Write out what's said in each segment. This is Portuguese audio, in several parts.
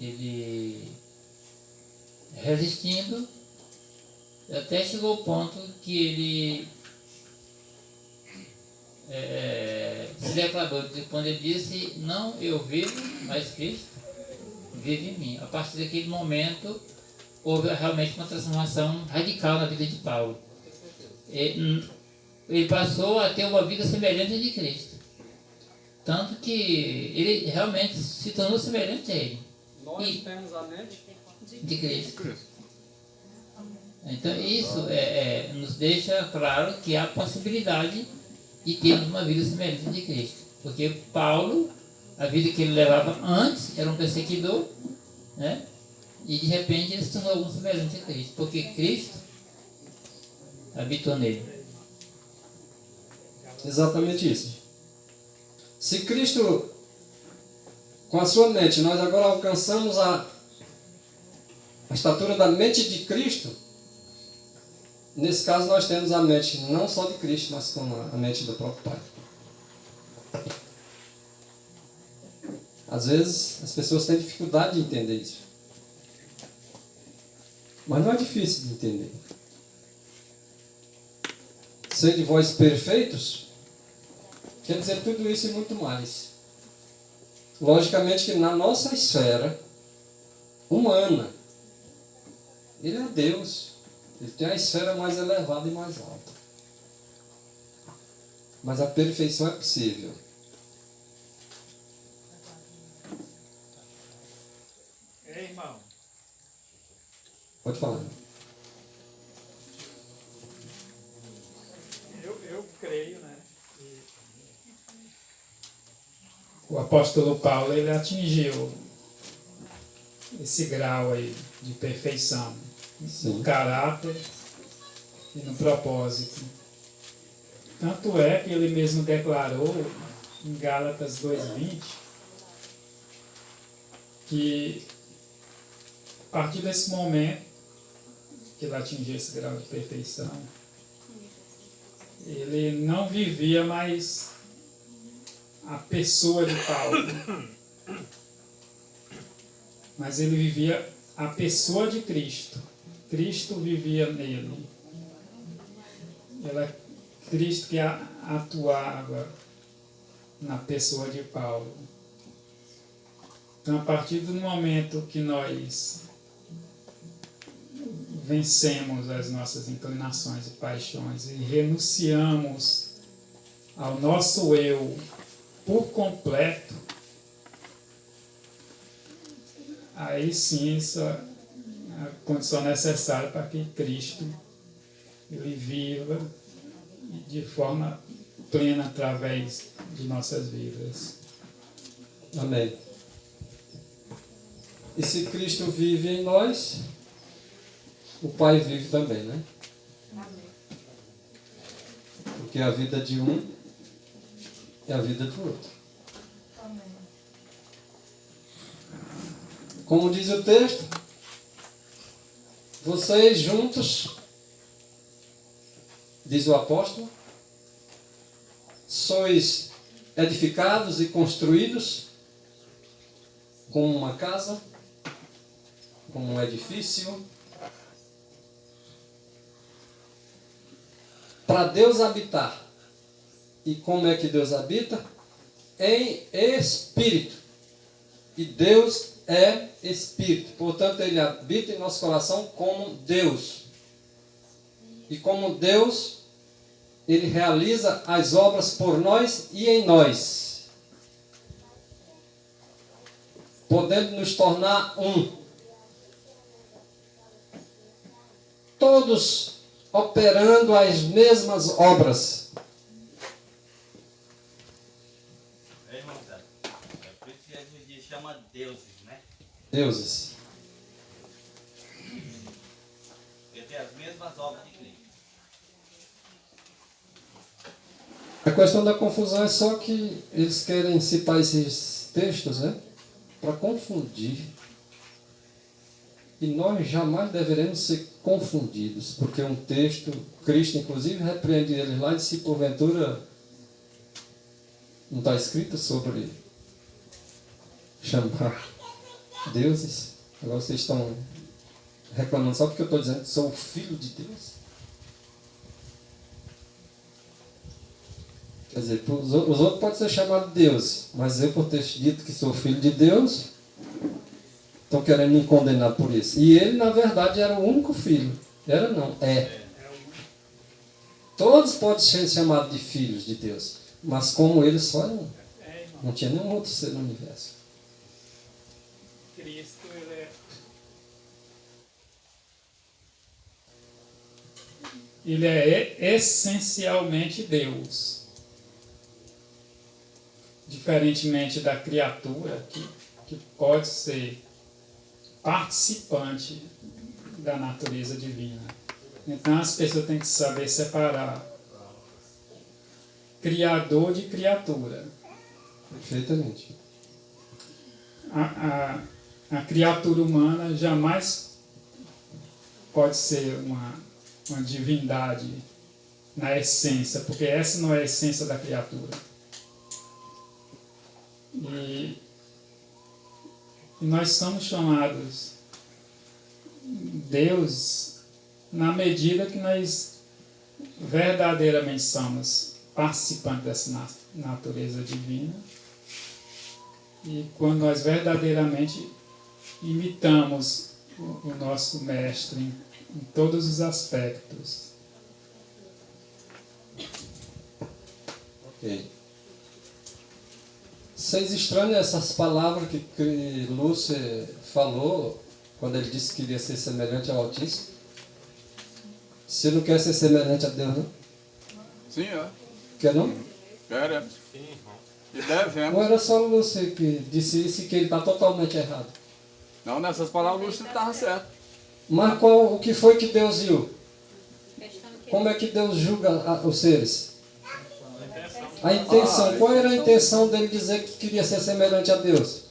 ele resistindo, até chegou ao ponto que ele se declarou, quando ele disse, não eu vivo, mas Cristo vive em mim. A partir daquele momento, houve realmente uma transformação radical na vida de Paulo. Ele passou a ter uma vida semelhante à de Cristo. Tanto que ele realmente se tornou semelhante a ele. Nós temos a mente de Cristo. Então isso nos deixa claro que há possibilidade de termos uma vida semelhante de Cristo. Porque Paulo, a vida que ele levava antes, era um perseguidor, né? E de repente ele se tornou algum semelhante a Cristo. Porque Cristo habitou nele. Exatamente isso. Se Cristo, com a sua mente, nós agora alcançamos a estatura da mente de Cristo, nesse caso nós temos a mente não só de Cristo, mas com a mente do próprio Pai. Às vezes as pessoas têm dificuldade de entender isso. Mas não é difícil de entender. Ser de vós perfeitos quer dizer tudo isso e muito mais. Logicamente que na nossa esfera humana, ele é Deus. Ele tem a esfera mais elevada e mais alta. Mas a perfeição é possível. Ei, irmão. Pode falar. Eu creio, né? O apóstolo Paulo, ele atingiu esse grau aí de perfeição. Sim. No caráter e no propósito. Tanto é que ele mesmo declarou em Gálatas 2:20 que a partir desse momento que ele atingiu esse grau de perfeição, ele não vivia mais a pessoa de Paulo, mas ele vivia a pessoa de Cristo. Cristo vivia nele. Era Cristo que atuava na pessoa de Paulo. Então, a partir do momento que nós vencemos as nossas inclinações e paixões e renunciamos ao nosso eu por completo, aí sim isso é a condição necessária para que Cristo ele viva de forma plena através de nossas vidas. Amém. E se Cristo vive em nós, o Pai vive também, né? Porque a vida de um é a vida do outro. Como diz o texto, vocês juntos, diz o apóstolo, sois edificados e construídos como uma casa, como um edifício, para Deus habitar. E como é que Deus habita? Em espírito. E Deus é espírito. Portanto, Ele habita em nosso coração como Deus. E como Deus, Ele realiza as obras por nós e em nós, podendo nos tornar um. Todos operando as mesmas obras. Irmão, é por isso que Jesus diz, chama deuses, né? Deuses. Porque tem as mesmas obras de Cristo. A questão da confusão é só que eles querem citar esses textos, né? Para confundir. E nós jamais deveremos ser confundidos, porque um texto, Cristo inclusive repreende eles lá e disse, porventura não está escrito sobre chamar deuses. Agora vocês estão reclamando só porque eu estou dizendo que sou o filho de Deus. Quer dizer, os outros podem ser chamados de Deus, mas eu, por ter dito que sou filho de Deus, estão querendo me condenar por isso. E ele, na verdade, era o único filho. Era não, é. Todos podem ser chamados de filhos de Deus, mas como ele só é um. Não tinha nenhum outro ser no universo. Cristo, ele é. Ele é essencialmente Deus. Diferentemente da criatura, que pode ser participante da natureza divina. Então as pessoas têm que saber separar criador de criatura. Perfeitamente. A criatura humana jamais pode ser uma divindade na essência, porque essa não é a essência da criatura. E nós somos chamados Deus na medida que nós verdadeiramente somos participantes dessa natureza divina. E quando nós verdadeiramente imitamos o nosso Mestre em todos os aspectos. Ok. Vocês estranham essas palavras que Lúcio falou quando ele disse que queria ser semelhante ao Altíssimo? Você não quer ser semelhante a Deus, não? Sim, é. Quer não? Queremos. E devemos. Não era só o Lúcio que disse isso e que ele está totalmente errado. Não, nessas palavras o Lúcio estava certo. Mas o que foi que Deus viu? Como é que Deus julga os seres? A intenção. Qual era a intenção dele dizer que queria ser semelhante a Deus?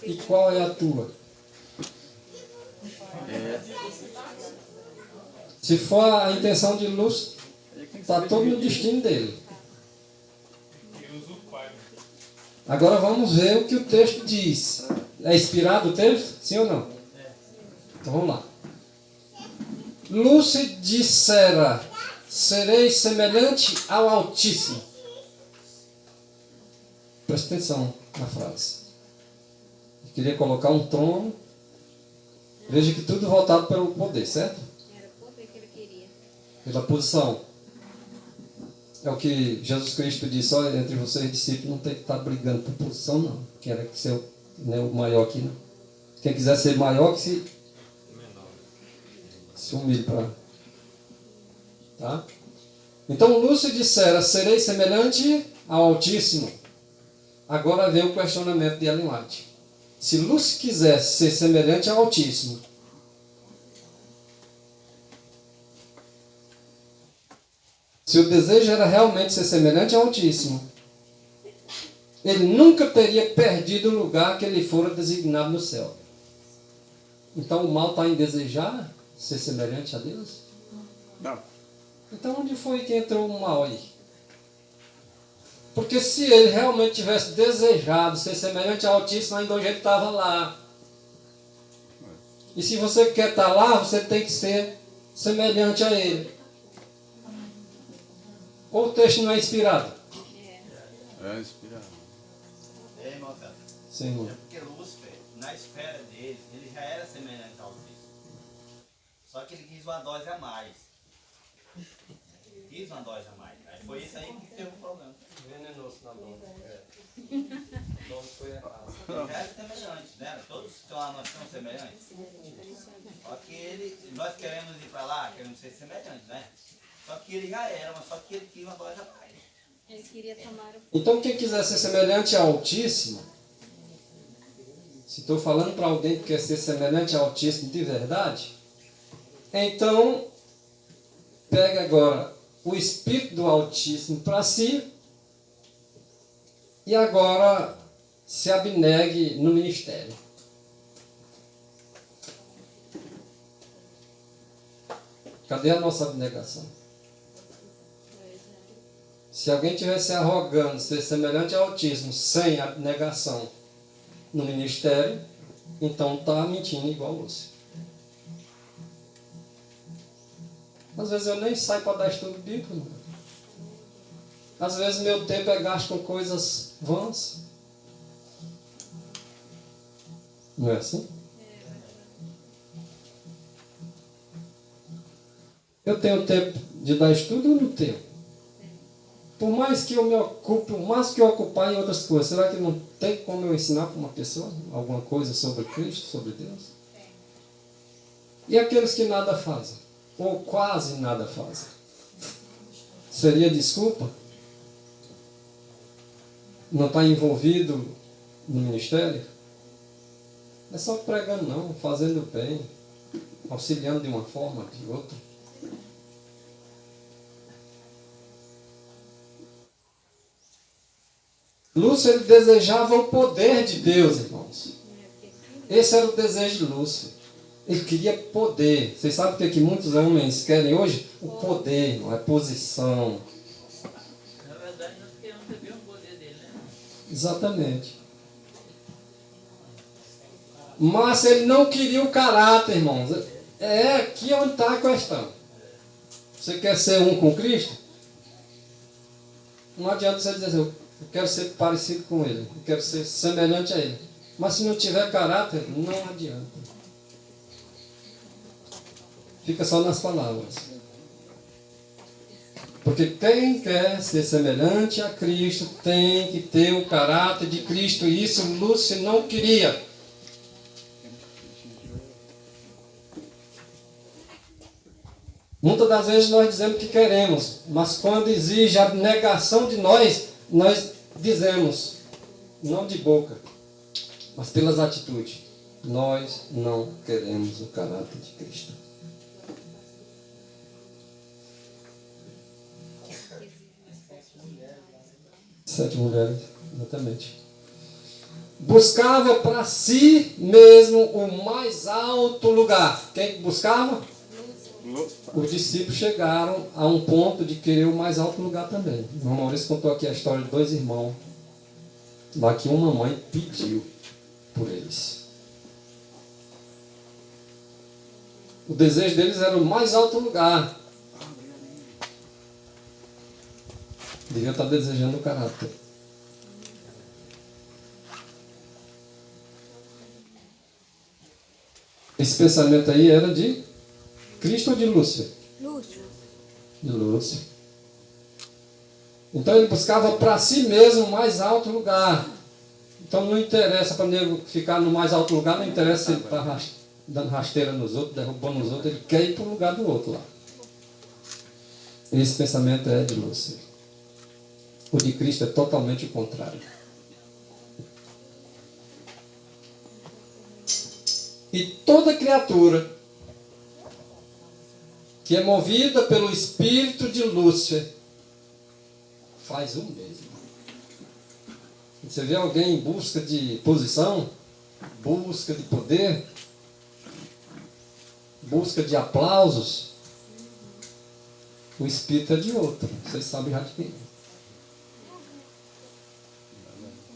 E qual é a tua? Se for a intenção de Lúcio, está todo no destino dele. Agora vamos ver o que o texto diz. É inspirado o texto? Sim ou não? Então vamos lá. Lúcio dissera: serei semelhante ao Altíssimo. Presta atenção na frase. Eu queria colocar um trono. Veja que tudo voltado pelo poder, certo? Era o poder que ele queria. Pela posição. É o que Jesus Cristo disse: olha, entre vocês discípulos não tem que estar brigando por posição, não. Quem era que ser o maior aqui, não. Quem quiser ser maior, que se humilhe para. Tá? Então Lúcio dissera: serei semelhante ao Altíssimo. Agora vem o questionamento de Ellen White. Se Lúcio quisesse ser semelhante ao Altíssimo, se o desejo era realmente ser semelhante ao Altíssimo, ele nunca teria perdido o lugar que ele fora designado no céu. Então o mal está em desejar ser semelhante a Deus? Não. Então onde foi que entrou o mal aí? Porque se ele realmente tivesse desejado ser semelhante ao Altíssimo, ainda hoje ele estava lá. E se você quer estar lá, você tem que ser semelhante a ele. Ou o texto não é inspirado? É inspirado. É, irmão, cara. Sim, irmão. É porque Lúcifer, na esfera dele, ele já era semelhante ao Altíssimo. Só que ele quis uma dose a mais. Quis uma dose a mais. Aí foi isso aí que teve um problema. Venenoso na dose. O dose foi errado. Ele já era semelhante, né? Todos que estão lá, nós somos semelhantes. Só que nós queremos ir para lá, queremos ser semelhantes, né? Só que ele já era, mas só que ele quis uma dose a mais. Ele queria tomar o Então quem quiser ser semelhante ao Altíssimo, se estou falando para alguém que quer ser semelhante ao Altíssimo de verdade, então pega agora o Espírito do Altíssimo para si e agora se abnegue no ministério. Cadê a nossa abnegação? Se alguém estivesse arrogando ser semelhante ao Altíssimo sem abnegação no ministério, então está mentindo igual você. Às vezes eu nem saio para dar estudo bíblico. Não. Às vezes meu tempo é gasto com coisas vãs. Não é assim? Eu tenho tempo de dar estudo ou não tenho? Por mais que eu me ocupe, por mais que eu ocupar em outras coisas, será que não tem como eu ensinar para uma pessoa alguma coisa sobre Cristo, sobre Deus? E aqueles que nada fazem? Ou quase nada fazem? Seria desculpa? Não está envolvido no ministério? Não é só pregando não, fazendo bem, auxiliando de uma forma ou de outra. Lúcio, ele desejava o poder de Deus, irmãos. Esse era o desejo de Lúcio. Ele queria poder. Vocês sabem o que muitos homens querem hoje? O poder, não é posição. Na verdade, nós queremos saber o poder dele, né? Exatamente. Mas ele não queria o caráter, irmãos. É aqui onde está a questão. Você quer ser um com Cristo? Não adianta você dizer assim, eu quero ser parecido com Ele, eu quero ser semelhante a Ele. Mas se não tiver caráter, não adianta. Fica só nas palavras. Porque quem quer ser semelhante a Cristo tem que ter o caráter de Cristo. E isso Lúcio não queria. Muitas das vezes nós dizemos que queremos, mas quando exige a negação de nós, nós dizemos, não de boca, mas pelas atitudes. Nós não queremos o caráter de Cristo. Sete mulheres, exatamente. Buscava para si mesmo o mais alto lugar. Quem buscava? Os discípulos chegaram a um ponto de querer o mais alto lugar também. O irmão Maurício contou aqui a história de dois irmãos, lá que uma mãe pediu por eles. O desejo deles era o mais alto lugar. Devia estar desejando o caráter. Esse pensamento aí era de Cristo ou de Lúcio? Lúcio. De Lúcio. Então ele buscava para si mesmo o mais alto lugar. Então não interessa para nego ficar no mais alto lugar, não interessa se ele está dando rasteira nos outros, derrubando os outros, ele quer ir para o lugar do outro lá. Esse pensamento é de Lúcio. O de Cristo é totalmente o contrário. E toda criatura que é movida pelo espírito de Lúcifer faz o mesmo. Você vê alguém em busca de posição, busca de poder, busca de aplausos, o espírito é de outro. Vocês sabem já de quem é.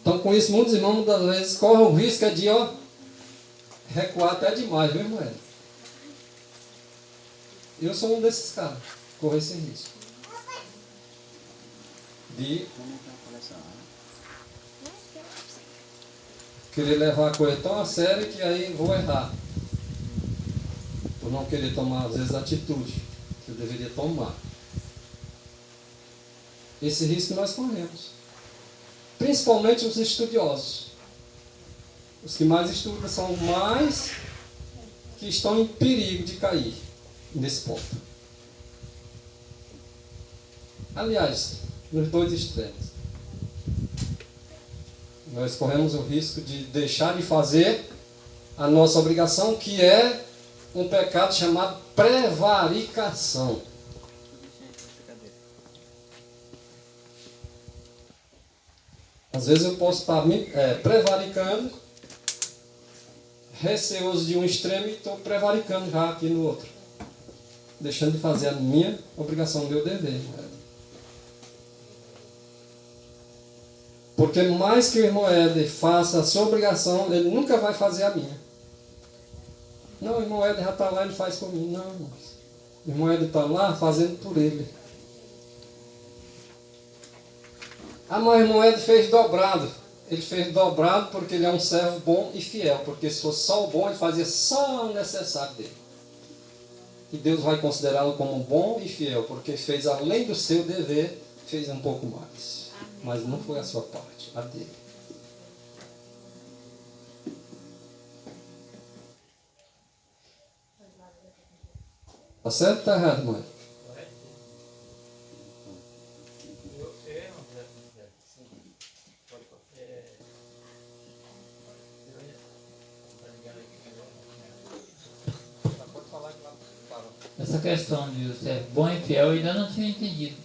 Então, com isso, muitos irmãos, muitas vezes, correm o risco de recuar até demais, viu, irmão? Eu sou um desses caras, corro esse risco. De querer levar a coisa tão a sério que aí vou errar. Por não querer tomar, às vezes, a atitude que eu deveria tomar. Esse risco nós corremos. Principalmente os estudiosos. Os que mais estudam são mais que estão em perigo de cair nesse ponto. Aliás, nos dois extremos. Nós corremos o risco de deixar de fazer a nossa obrigação, que é um pecado chamado prevaricação. Às vezes eu posso estar prevaricando, receoso de um extremo e estou prevaricando já aqui no outro. Deixando de fazer a minha obrigação, o meu dever. Porque mais que o irmão Éder faça a sua obrigação, ele nunca vai fazer a minha. Não, o irmão Éder já está lá, ele faz comigo. Não, irmãos. O irmão Éder está lá fazendo por ele. Ah, mas o irmão Éder fez dobrado. Ele fez dobrado porque ele é um servo bom e fiel. Porque se fosse só o bom, ele fazia só o necessário dele. E Deus vai considerá-lo como bom e fiel, porque fez além do seu dever, fez um pouco mais. Mas não foi a sua parte, a dele. Tá certo ou tá errado, mãe? Essa questão de ser bom e fiel eu ainda não tinha entendido.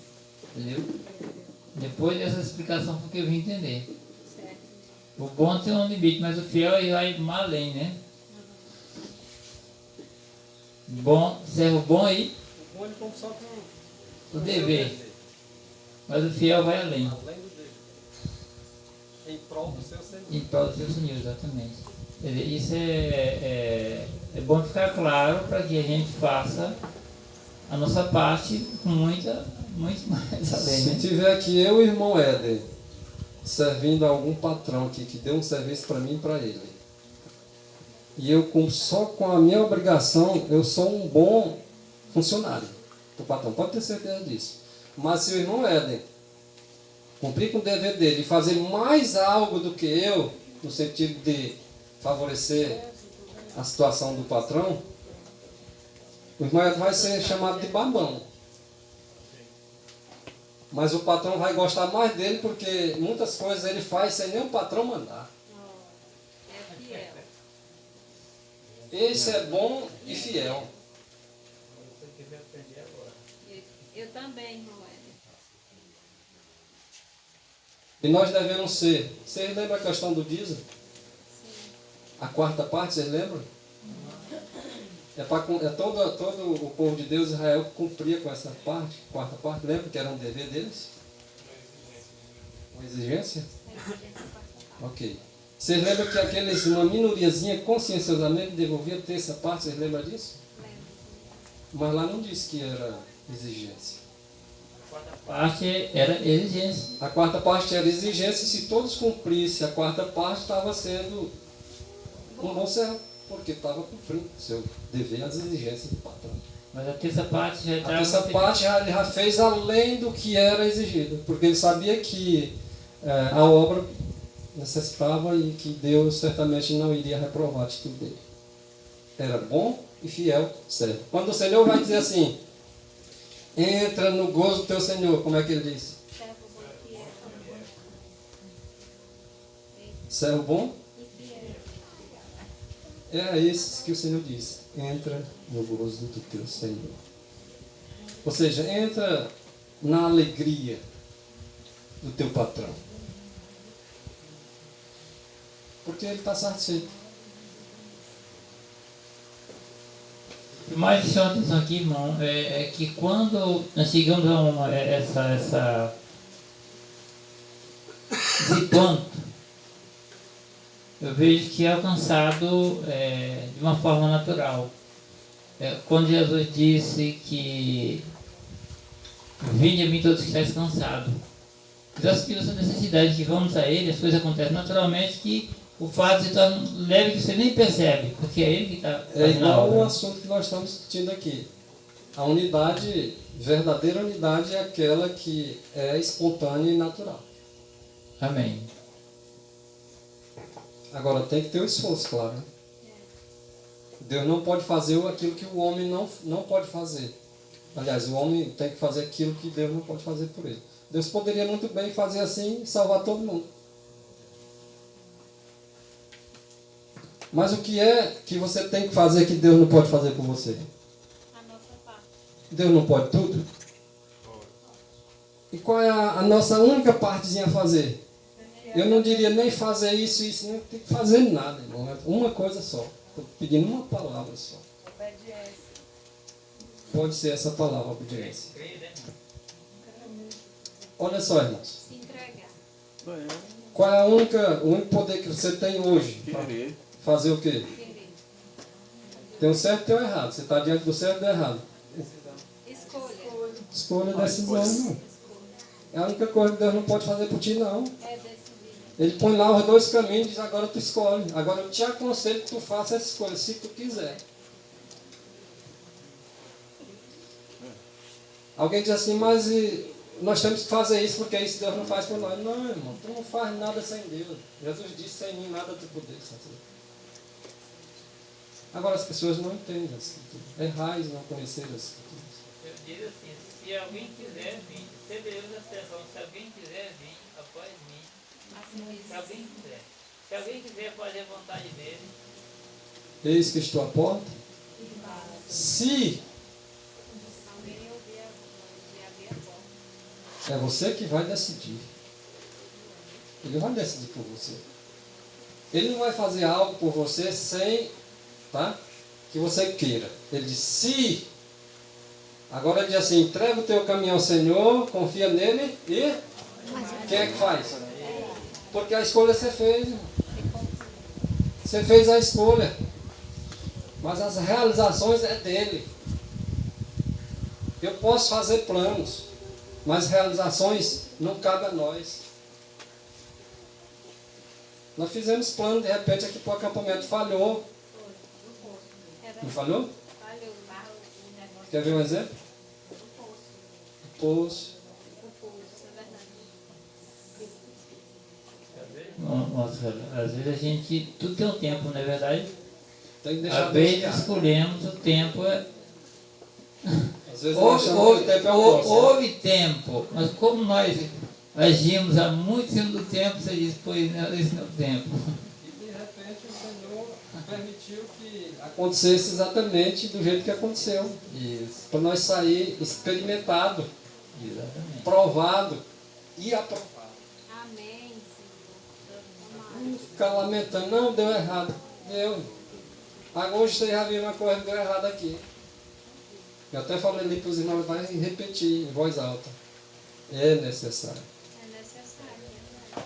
Entendeu? Depois dessa explicação foi que eu vim entender. Certo. O bom tem um limite, mas o fiel ele vai mais além, né? Bom, servo bom aí, O bom ele como só com o dever. Mas o fiel vai além. além do dever. Em prol do seu Senhor. Em prol do seu Senhor, exatamente. Quer dizer, isso é bom ficar claro para que a gente faça a nossa parte com muito mais além, Se né? tiver aqui eu e o irmão Éder servindo a algum patrão aqui que deu um serviço para mim e para ele, e eu só com a minha obrigação, eu sou um bom funcionário do patrão, pode ter certeza disso. Mas se o irmão Éder cumprir com o dever dele e fazer mais algo do que eu, no sentido de favorecer a situação do patrão, o irmão Éder vai ser chamado de babão. Mas o patrão vai gostar mais dele porque muitas coisas ele faz sem nem o patrão mandar. É fiel. Esse é bom e fiel. Eu também, irmão Éder. E nós devemos ser. Vocês lembram a questão do dízimo? A quarta parte, vocês lembram? Todo o povo de Deus, Israel, cumpria com essa parte, quarta parte. Lembra que era um dever deles? Uma exigência? Ok. Vocês lembram que uma minoriazinha conscienciosamente devolvia a terça parte? Vocês lembram disso? Mas lá não disse que era exigência. Parte era exigência. A quarta parte era exigência, e se todos cumprissem a quarta parte, estava sendo um bom servo, porque estava cumprindo o seu dever, as exigências do patrão. Mas a terça parte já A estava... terça parte ele já fez além do que era exigido, porque ele sabia que a obra necessitava e que Deus certamente não iria reprovar a atitude dele. Era bom e fiel servo. Quando o Senhor vai dizer assim, entra no gozo do teu Senhor, como é que ele diz? Servo bom e fiel. Servo bom? E fiel. É esse que o Senhor diz. Entra no gozo do teu Senhor. Ou seja, entra na alegria do teu patrão. Porque ele está satisfeito. O mais chama atenção aqui, irmão, é que quando nós chegamos a esse ponto, eu vejo que é alcançado de uma forma natural. Quando Jesus disse que vinde a mim todos que estáis cansados. Já sentiu essa necessidade que vamos a Ele, as coisas acontecem naturalmente, que o fato se torna leve que você nem percebe, porque é Ele que está É fazendo a igual o obra. assunto que nós estamos discutindo aqui. A unidade, verdadeira unidade é aquela que é espontânea e natural. Amém. Agora tem que ter o esforço, claro. Né? Deus não pode fazer aquilo que o homem não pode fazer. Aliás, o homem tem que fazer aquilo que Deus não pode fazer por ele. Deus poderia muito bem fazer assim e salvar todo mundo. Mas o que é que você tem que fazer que Deus não pode fazer por você? A nossa parte. Deus não pode tudo? E qual é a nossa única partezinha a fazer? Eu não diria nem fazer isso, não tem que fazer nada, irmão. É uma coisa só. Estou pedindo uma palavra só. Obediência. Pode ser essa palavra, obediência. Olha só, irmãos. Se entregar. Qual é o único poder que você tem hoje? Pra Querer. fazer o quê? Querer. Tem o certo e tem o errado. Você está diante do certo e do errado. Escolha. Escolha, decisão. escolha. Irmão. É a única coisa que Deus não pode fazer por ti, não. É decidir. Ele põe lá os dois caminhos e diz, agora tu escolhe. Agora eu te aconselho que tu faça essa escolha, se tu quiser. Alguém diz assim, mas nós temos que fazer isso porque isso Deus não faz por nós. Não, irmão, tu não faz nada sem Deus. Jesus disse, sem mim nada tu poderes fazer. Agora as pessoas não entendem a Escritura. É raiz não conhecer as Escrituras. Eu digo assim, se alguém quiser vir, severemos a atenção, se alguém quiser vir após mim, se alguém quiser. Se alguém quiser fazer a vontade dele, Eis que estou à porta. Se Alguém ouvir a voz e abrir a porta. é você que vai decidir. Ele vai decidir por você. Ele não vai fazer algo por você sem, tá? Que você queira. Ele diz, se. Agora ele diz assim, entrega o teu caminho ao Senhor, confia nele e quem é que faz? Porque a escolha você fez, irmão. Você fez a escolha. Mas as realizações é dele. Eu posso fazer planos, mas realizações não cabem a nós. Nós fizemos plano, de repente aqui para o acampamento falhou. Não falhou? Falhou o negócio. Quer ver um exemplo? O poço. O pulso, é verdade. nossa, às vezes a gente, tudo tem um tempo, não é verdade? Tem que deixar Às Deus vezes guiar. escolhemos o tempo, Às vezes nós achamos que o tempo é o nosso, né? houve tempo, mas como nós agimos há muito tempo do tempo, você diz, pois não, esse não é o tempo. E de repente o Senhor permitiu que acontecesse exatamente do jeito que aconteceu. Isso, Para nós sair experimentado, exatamente. provado e aprovado. Amém, Senhor. Não ficar lamentando, não, deu errado. Deu. Agora hoje vocês já viram uma coisa que deu errado aqui. Eu até falei ali para os irmãos, vai repetir em voz alta. É necessário. É necessário.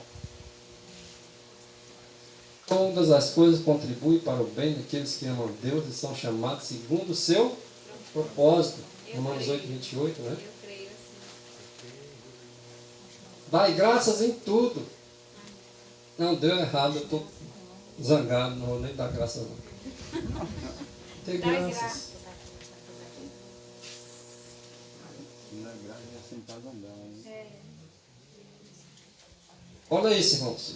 Todas as coisas contribuem para o bem daqueles que amam Deus e são chamados segundo o seu propósito. Romanos 8, 28, né? Eu creio assim. Dai graças em tudo. Não, deu errado, eu estou zangado, não vou nem dar graças não. Tem Dá graças. graça. Não é graça, é sentado andando. É. Olha isso, irmãos.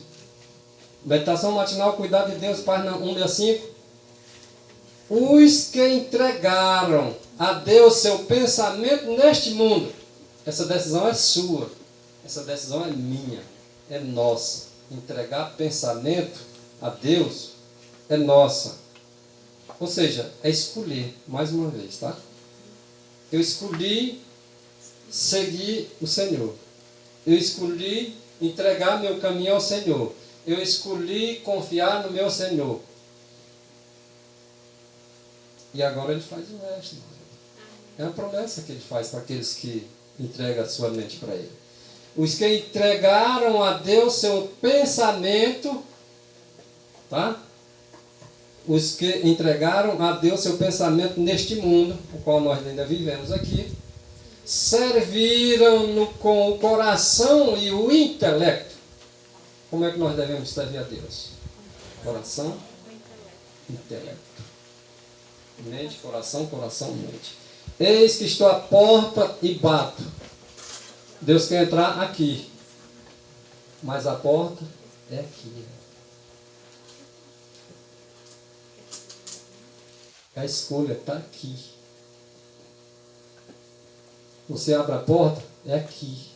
Meditação matinal, cuidado de Deus, página 165. Os que entregaram a Deus seu pensamento neste mundo. Essa decisão é sua. Essa decisão é minha. É nossa. Entregar pensamento a Deus é nossa. Ou seja, é escolher, mais uma vez, tá? Eu escolhi seguir o Senhor. Eu escolhi entregar meu caminho ao Senhor. Eu escolhi confiar no meu Senhor. E agora Ele faz o resto. É uma promessa que Ele faz para aqueles que entregam a sua mente para Ele. Os que entregaram a Deus seu pensamento, tá? Os que entregaram a Deus seu pensamento neste mundo, o qual nós ainda vivemos aqui, serviram-no com o coração e o intelecto. Como é que nós devemos servir a Deus? Coração, intelecto. Mente, coração, mente. Eis que estou à porta e bato. Deus quer entrar aqui. Mas a porta é aqui. A escolha está aqui. Você abre a porta, é aqui.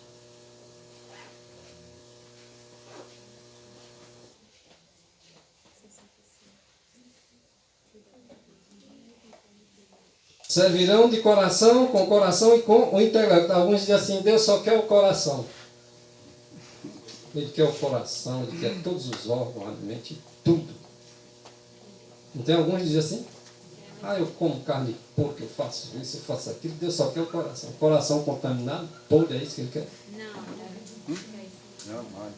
Servirão de coração, com coração e com o intelecto. Alguns dizem assim, Deus só quer o coração. Ele quer o coração, Ele quer todos os órgãos, a mente, tudo. Não tem alguns que dizem assim? Ah, eu como carne de porco, eu faço isso, eu faço aquilo. Deus só quer o coração. Coração contaminado, podre, é isso que Ele quer. Não, não. Não, mais.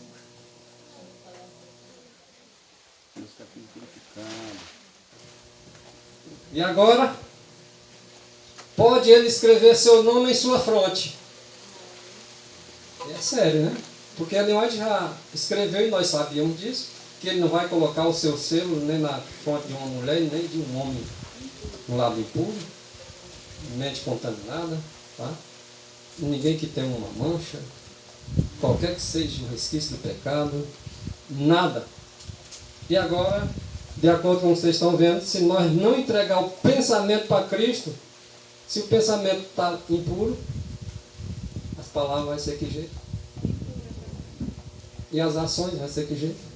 E agora, pode ele escrever seu nome em sua fronte. É sério, né? Porque ele já escreveu, e nós sabíamos disso, que ele não vai colocar o seu selo nem na fronte de uma mulher, nem de um homem no lado impuro, mente contaminada, tá? Ninguém que tenha uma mancha, qualquer que seja o resquício do pecado, nada. E agora, de acordo com o que vocês estão vendo, se nós não entregar o pensamento para Cristo, se o pensamento está impuro, as palavras vão ser que jeito? E as ações vão ser que jeito?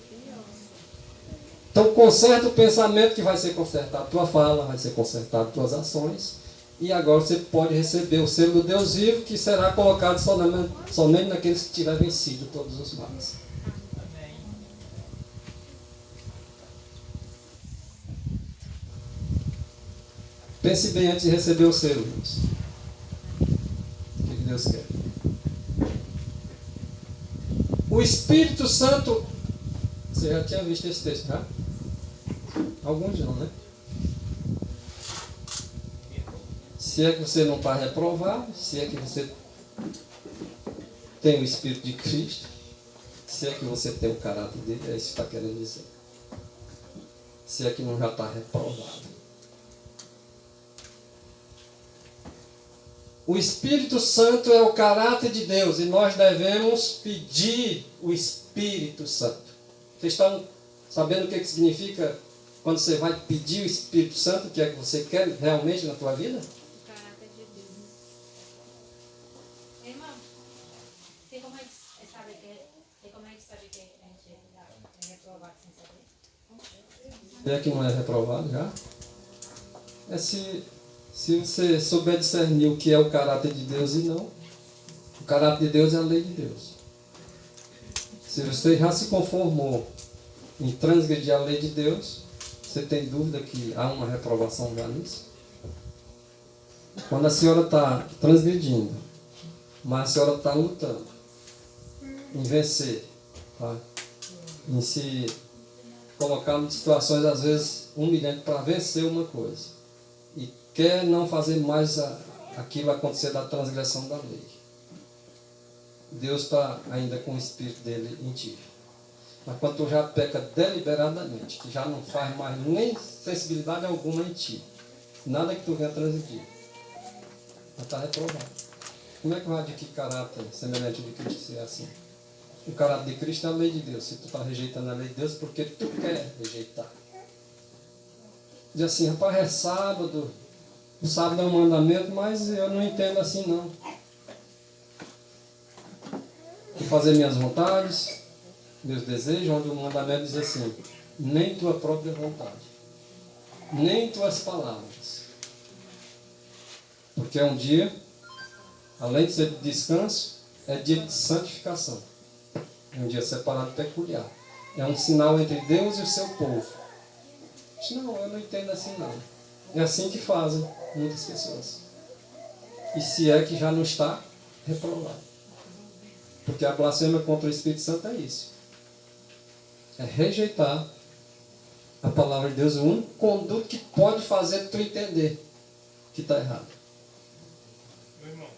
Então conserta o pensamento que vai ser consertado. Tua fala vai ser consertada, tuas ações. E agora você pode receber o selo do Deus vivo, que será colocado somente naqueles que tiverem vencido todos os males. Pense bem antes de receber o selo, irmãos. O que Deus quer? O Espírito Santo, você já tinha visto esse texto, tá? Alguns não, né? Se é que você não está reprovado, se é que você tem o Espírito de Cristo, se é que você tem o caráter dele, é isso que está querendo dizer. Se é que não já está reprovado. O Espírito Santo é o caráter de Deus e nós devemos pedir o Espírito Santo. Vocês estão sabendo o que significa quando você vai pedir o Espírito Santo, o que é que você quer realmente na tua vida? O caráter de Deus. Irmão, tem como a gente saber que a gente é reprovado sem saber? É que não é reprovado já? É se você souber discernir o que é o caráter de Deus e não. O caráter de Deus é a lei de Deus. Se você já se conformou em transgredir a lei de Deus, você tem dúvida que há uma reprovação já nisso? Quando a senhora está transgredindo, mas a senhora está lutando em vencer, tá? Em se colocar em situações às vezes humilhantes para vencer uma coisa e quer não fazer mais aquilo acontecer da transgressão da lei. Deus está ainda com o Espírito dele em ti. Mas quando tu já peca deliberadamente, que já não faz mais nem sensibilidade alguma em ti, nada que tu venha transgredir, já está reprovado. Como é que vai adquirir caráter semelhante de Cristo se é assim? O caráter de Cristo é a lei de Deus. Se tu está rejeitando a lei de Deus, porque tu quer rejeitar. Diz assim, rapaz, é sábado. O sábado é um mandamento, mas eu não entendo assim não. Vou fazer minhas vontades, meus desejos, onde o mandamento diz assim, nem tua própria vontade, nem tuas palavras. Porque é um dia, além de ser de descanso, é dia de santificação. É um dia separado peculiar. É um sinal entre Deus e o seu povo. Não, eu não entendo assim não. É assim que fazem muitas pessoas. E se é que já não está reprovado. Porque a blasfêmia contra o Espírito Santo é isso. É rejeitar a palavra de Deus, o único conduto que pode fazer tu entender que está errado. Meu irmão,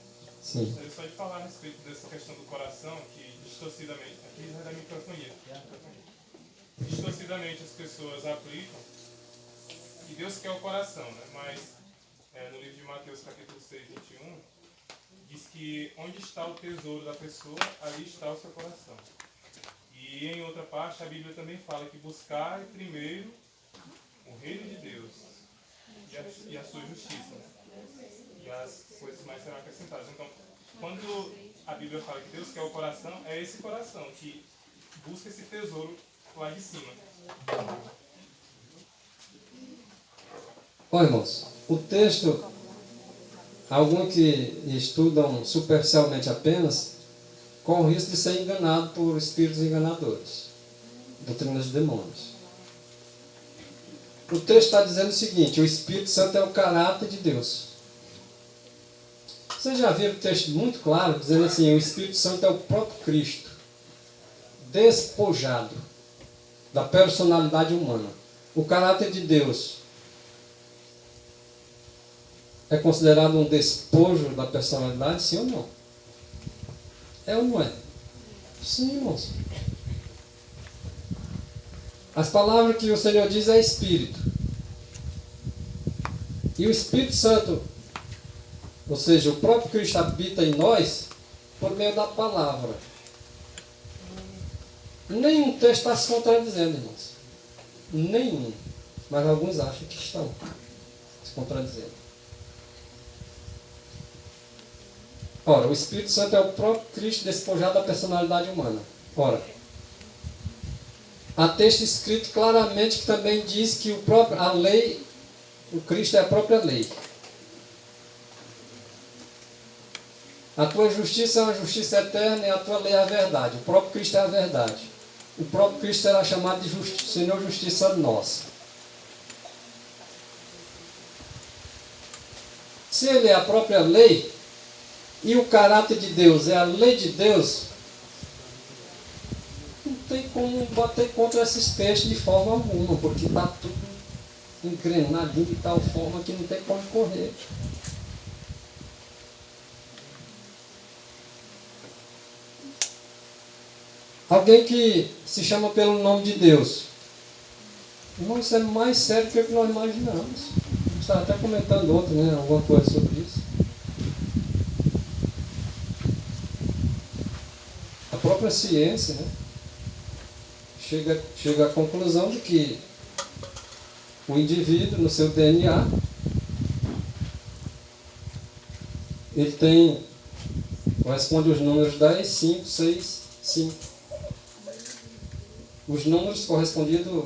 Sim. eu só de falar a respeito dessa questão do coração, que distorcidamente, aqui é da microfonia, distorcidamente as pessoas aplicam, e Deus quer o coração, né? Mas no livro de Mateus capítulo 6, 21, diz que onde está o tesouro da pessoa, ali está o seu coração. E em outra parte a Bíblia também fala que buscar primeiro o reino de Deus e a sua justiça, né? E as coisas mais serão acrescentadas. Então, quando a Bíblia fala que Deus quer o coração, é esse coração que busca esse tesouro lá de cima. Olha, irmãos, o texto, alguns que estudam superficialmente apenas, correm o risco de ser enganado por espíritos enganadores, doutrinas de demônios. O texto está dizendo o seguinte, o Espírito Santo é o caráter de Deus. Vocês já viram o texto muito claro, dizendo assim, o Espírito Santo é o próprio Cristo, despojado da personalidade humana. O caráter de Deus é considerado um despojo da personalidade, sim ou não? É ou não é? Sim, irmãos. As palavras que o Senhor diz é Espírito. E o Espírito Santo, ou seja, o próprio Cristo habita em nós por meio da palavra. Nenhum texto está se contradizendo, irmãos. Nenhum. Mas alguns acham que estão se contradizendo. Ora, o Espírito Santo é o próprio Cristo despojado da personalidade humana. Ora, há texto escrito claramente que também diz que a lei, o Cristo é a própria lei. A tua justiça é uma justiça eterna e a tua lei é a verdade. O próprio Cristo é a verdade. O próprio Cristo será chamado de Senhor Justiça Nossa. Se Ele é a própria lei e o caráter de Deus é a lei de Deus, não tem como bater contra esses textos de forma alguma, porque está tudo engrenadinho de tal forma que não tem como correr. Alguém que se chama pelo nome de Deus. Irmão, isso é mais sério do que o que nós imaginamos. Estava até comentando ontem, né, alguma coisa sobre isso. A própria ciência, né, chega à conclusão de que o indivíduo, no seu DNA, ele corresponde aos números 10, 5, 6, 5. Os números correspondidos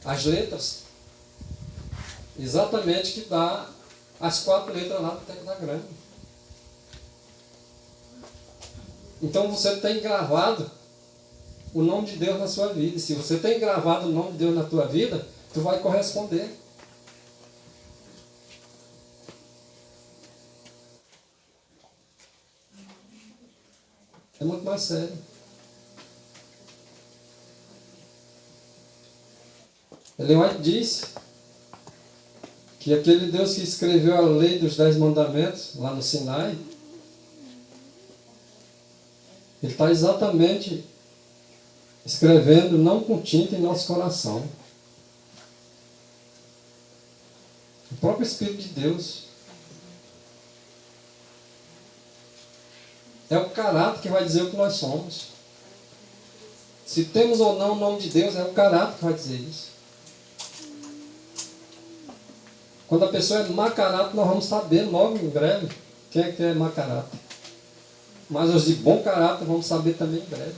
às letras, exatamente que dá as 4 letras lá do tetragrama. Então você tem gravado o nome de Deus na sua vida. E se você tem gravado o nome de Deus na tua vida, tu vai corresponder. É muito mais sério. Ellen White disse que aquele Deus que escreveu a lei dos 10 mandamentos lá no Sinai, ele está exatamente escrevendo não com tinta em nosso coração. O próprio Espírito de Deus. É o caráter que vai dizer o que nós somos. Se temos ou não o nome de Deus, é o caráter que vai dizer isso. Quando a pessoa é má caráter, nós vamos saber logo em breve quem é que é má caráter. Mas os de bom caráter vamos saber também em breve.